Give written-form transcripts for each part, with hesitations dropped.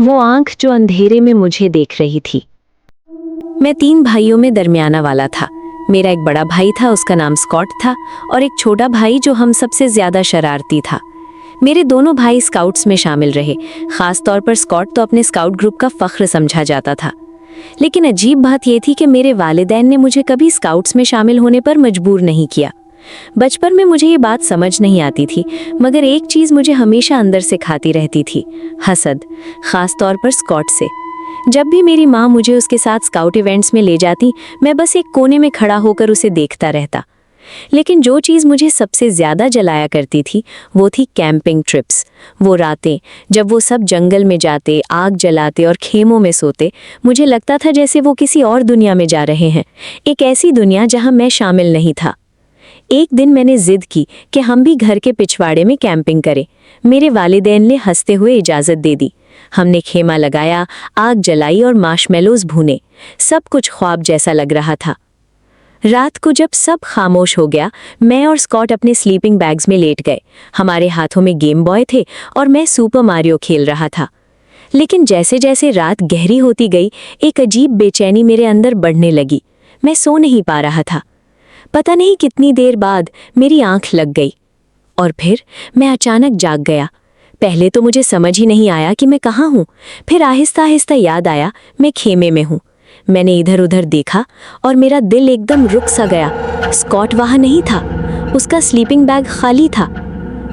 वो आंख जो अंधेरे में मुझे देख रही थी। मैं 3 भाइयों में दरमियाना वाला था। मेरा एक बड़ा भाई था, उसका नाम स्कॉट था, और एक छोटा भाई जो हम सबसे ज्यादा शरारती था। मेरे दोनों भाई स्काउट्स में शामिल रहे। खास तौर पर स्कॉट तो अपने स्काउट ग्रुप का फख्र समझा जाता था। लेकिन अजीब बात यह थी कि मेरे वालिदैन ने मुझे कभी स्काउट्स में शामिल होने पर मजबूर नहीं किया। बचपन में मुझे ये बात समझ नहीं आती थी, मगर एक चीज़ मुझे हमेशा अंदर से खाती रहती थी, हसद, खास तौर पर स्कॉट से। जब भी मेरी माँ मुझे उसके साथ स्काउट इवेंट्स में ले जाती, मैं बस एक कोने में खड़ा होकर उसे देखता रहता। लेकिन जो चीज़ मुझे सबसे ज़्यादा जलाया करती थी वो थी कैंपिंग ट्रिप्स। वो रातें जब वो सब जंगल में जाते, आग जलाते और खेमों में सोते, मुझे लगता था जैसे वो किसी और दुनिया में जा रहे हैं, एक ऐसी दुनिया जहां मैं शामिल नहीं था। एक दिन मैंने जिद की कि हम भी घर के पिछवाड़े में कैंपिंग करें। मेरे वालिदैन ने हंसते हुए इजाज़त दे दी। हमने खेमा लगाया, आग जलाई और मार्शमेलोज भूने। सब कुछ ख्वाब जैसा लग रहा था। रात को जब सब खामोश हो गया, मैं और स्कॉट अपने स्लीपिंग बैग्स में लेट गए। हमारे हाथों में गेम बॉय थे और मैं सुपर मारियो खेल रहा था। लेकिन जैसे जैसे रात गहरी होती गई, एक अजीब बेचैनी मेरे अंदर बढ़ने लगी। मैं सो नहीं पा रहा था। पता नहीं कितनी देर बाद मेरी आंख लग गई और फिर मैं अचानक जाग गया। पहले तो मुझे समझ ही नहीं आया कि मैं कहाँ हूँ। फिर आहिस्ता आहिस्ता याद आया मैं खेमे में हूँ। मैंने इधर उधर देखा और मेरा दिल एकदम रुक सा गया। स्कॉट वहाँ नहीं था, उसका स्लीपिंग बैग खाली था।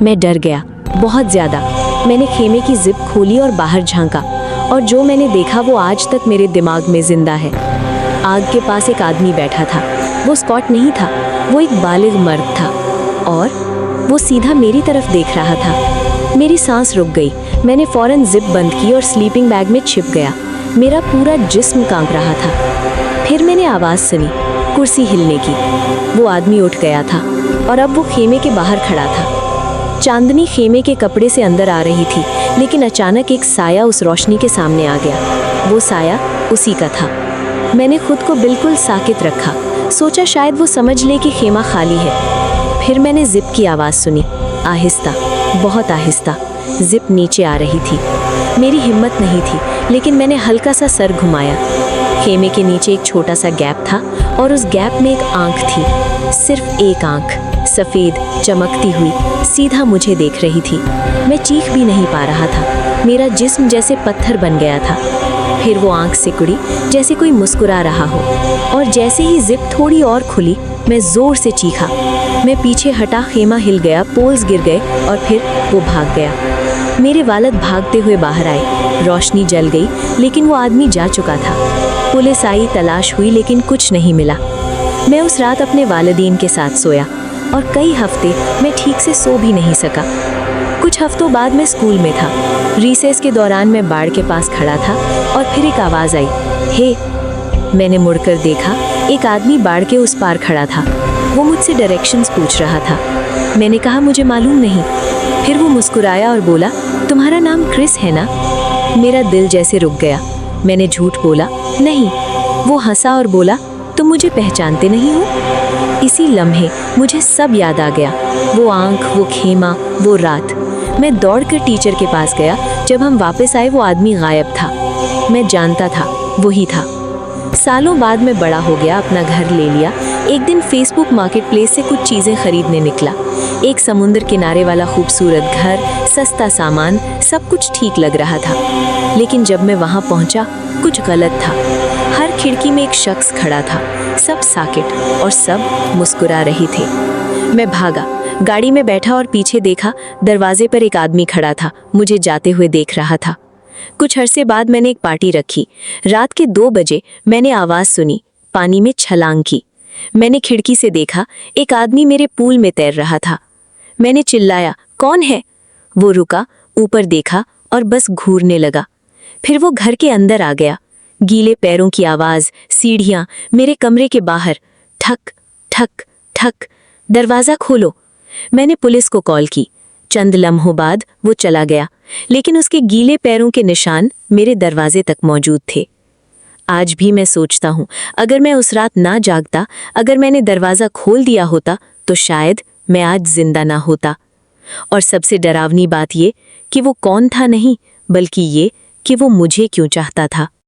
मैं डर गया, बहुत ज़्यादा। मैंने खेमे की जिप खोली और बाहर झांका, और जो मैंने देखा वो आज तक मेरे दिमाग में जिंदा है। आग के पास एक आदमी बैठा था। वो स्कॉट नहीं था, वो एक बालिग मर्द था, और वो सीधा मेरी तरफ देख रहा था। मेरी सांस रुक गई। मैंने फौरन जिप बंद की और स्लीपिंग बैग में छिप गया। मेरा पूरा जिस्म कांप रहा था। फिर मैंने आवाज़ सुनी, कुर्सी हिलने की। वो आदमी उठ गया था और अब वो खेमे के बाहर खड़ा था। चांदनी खेमे के कपड़े से अंदर आ रही थी, लेकिन अचानक एक साया उस रोशनी के सामने आ गया। वो साया उसी का था। मैंने खुद को बिल्कुल साकित रखा, सोचा शायद वो समझ ले कि खेमा खाली है। फिर मैंने जिप की आवाज़ सुनी, आहिस्ता, बहुत आहिस्ता। जिप नीचे आ रही थी। मेरी हिम्मत नहीं थी, लेकिन मैंने हल्का सा सर घुमाया। खेमे के नीचे एक छोटा सा गैप था और उस गैप में एक आंख थी, सिर्फ एक आंख, सफ़ेद, चमकती हुई, सीधा मुझे देख रही थी। मैं चीख भी नहीं पा रहा था। मेरा जिस्म जैसे पत्थर बन गया था। फिर वो आंख सिकुड़ी जैसे कोई मुस्कुरा रहा हो, और जैसे ही जिप थोड़ी और खुली, मैं ज़ोर से चीखा। मैं पीछे हटा, खेमा हिल गया, पोल्स गिर गए और फिर वो भाग गया। मेरे वालिद भागते हुए बाहर आए। रोशनी जल गई, लेकिन वो आदमी जा चुका था। पुलिस आई, तलाश हुई, लेकिन कुछ नहीं मिला। मैं उस रात अपने वालिदैन के साथ सोया और कई हफ्ते मैं ठीक से सो भी नहीं सका। कुछ हफ्तों बाद मैं स्कूल में था। रिसेस के दौरान मैं बाड़ के पास खड़ा था और फिर एक आवाज़ आई, हे। मैंने मुड़कर देखा, एक आदमी बाड़ के उस पार खड़ा था। वो मुझसे डायरेक्शंस पूछ रहा था। मैंने कहा मुझे मालूम नहीं। फिर वो मुस्कुराया और बोला, तुम्हारा नाम क्रिस है ना? मेरा दिल जैसे रुक गया। मैंने झूठ बोला, नहीं। वो हंसा और बोला, तुम मुझे पहचानते नहीं हो? इसी लम्हे मुझे सब याद आ गया, वो आंख, वो खेमा, वो रात। मैं दौड़कर टीचर के पास गया। जब हम वापस आए वो आदमी गायब था। मैं जानता था वही था। सालों बाद मैं बड़ा हो गया, अपना घर ले लिया। एक दिन फेसबुक मार्केट प्लेस से कुछ चीज़ें खरीदने निकला। एक समुद्र किनारे वाला खूबसूरत घर, सस्ता सामान, सब कुछ ठीक लग रहा था। लेकिन जब मैं वहाँ पहुँचा, कुछ गलत था। हर खिड़की में एक शख्स खड़ा था, सब साकिट और सब मुस्कुरा रहे थे। मैं भागा, गाड़ी में बैठा और पीछे देखा। दरवाजे पर एक आदमी खड़ा था, मुझे जाते हुए देख रहा था। कुछ अरसे बाद मैंने एक पार्टी रखी। रात के 2 बजे मैंने आवाज़ सुनी, पानी में छलांग की। मैंने खिड़की से देखा, एक आदमी मेरे पूल में तैर रहा था। मैंने चिल्लाया, कौन है? वो रुका, ऊपर देखा और बस घूरने लगा। फिर वो घर के अंदर आ गया। गीले पैरों की आवाज़, सीढ़ियाँ, मेरे कमरे के बाहर, ठक ठक ठक। दरवाज़ा खोलो। मैंने पुलिस को कॉल की। चंद लम्हों बाद वो चला गया, लेकिन उसके गीले पैरों के निशान मेरे दरवाजे तक मौजूद थे। आज भी मैं सोचता हूँ, अगर मैं उस रात ना जागता, अगर मैंने दरवाज़ा खोल दिया होता, तो शायद मैं आज जिंदा ना होता। और सबसे डरावनी बात ये कि वो कौन था नहीं, बल्कि ये कि वो मुझे क्यों चाहता था।